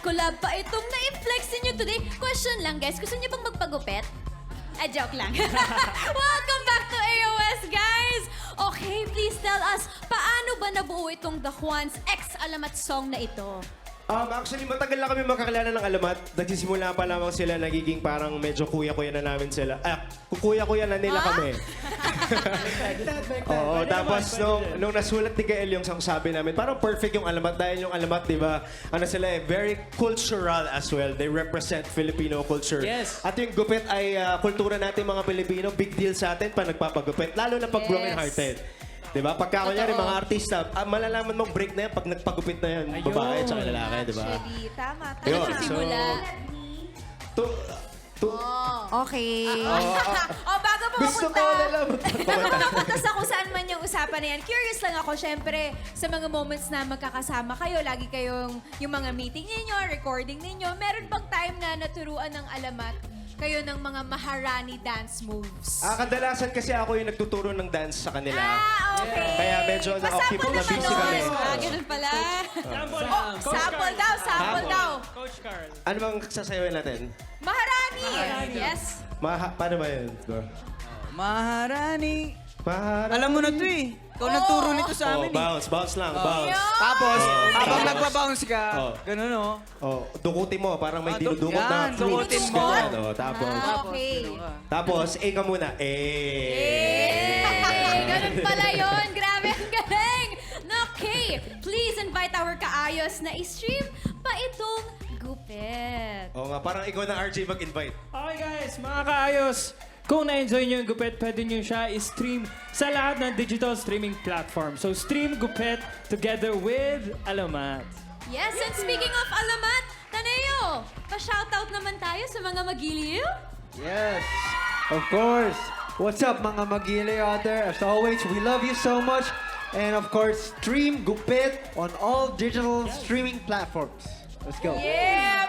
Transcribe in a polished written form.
collab pa itong na-flex ninyo today. Question lang, guys. Gusto niyo bang magpagupit? Joke lang. Welcome back to AOS, guys! Okay, please tell us, paano ba nabuo itong The Juans X Alamat song na ito? Actually, matagal na kami magkakilala ng Alamat. Nagsisimula pa lamang sila, nagiging parang medyo kuya-kuya na namin sila. Kuya-kuya na nila kami. Oo, tapos nung nasulat ni Gael yung sabi namin, parang perfect yung Alamat dahil yung Alamat, di ba, ano sila very cultural as well. They represent Filipino culture. Yes. At yung gupit ay kultura natin mga Pilipino, big deal sa atin pa nagpapagupit, lalo na pag broken hearted. Diba? Pagka kunyari, mga artista, malalaman mong break na yan pag nagpagupit na yan. Babae at saka lalaki, diba? Actually, tama. Yun, Nagsisimula. Okay. Bago pa Gusto ko na lang. Pumunta sa kung saan man yung usapan na yan. Curious lang ako, syempre, sa mga moments na magkakasama kayo, lagi kayong yung mga meeting ninyo, recording ninyo, meron bang time na naturuan ng Alamat kayo ng mga Maharani dance moves? Kadalasan kasi ako yung nagtuturo ng dance sa kanila. Okay. Kaya medyo na-occupy Pasample na naman busy kami. nun. Ganun pala. Sample Sample daw, sample daw. Coach Carl. Ano bang sasayawin natin? Maharani! Yes. Paano ba yun? Go. Maharani. Maharani. Alam mo na to eh. Ikaw nagturo nito sa amin eh. Bounce lang, bounce. Tapos, habang nagbabounce ka, ganun oh. Dukutin mo, parang may Ah, dinudukot na yan, fruits. dukutin mo. Ganyan, tapos, Okay. tapos, ka muna. Ganun pala yun. Grabe, ang galing. Okay, please invite our kaayos na i-stream pa itong gupit. Oo nga, parang ikaw na RJ mag-invite. Okay guys, mga kaayos. Kung na-enjoy nyo yung Gupet, pwede nyo siya i-stream sa lahat ng digital streaming platform. So stream Gupet together with Alamat. Yes, and speaking of Alamat, Taneo, pa-shoutout naman tayo sa mga magiliw. Yes, of course. What's up, mga magili out there? As always, we love you so much. And of course, stream Gupit on all digital streaming platforms. Let's go. Yeah!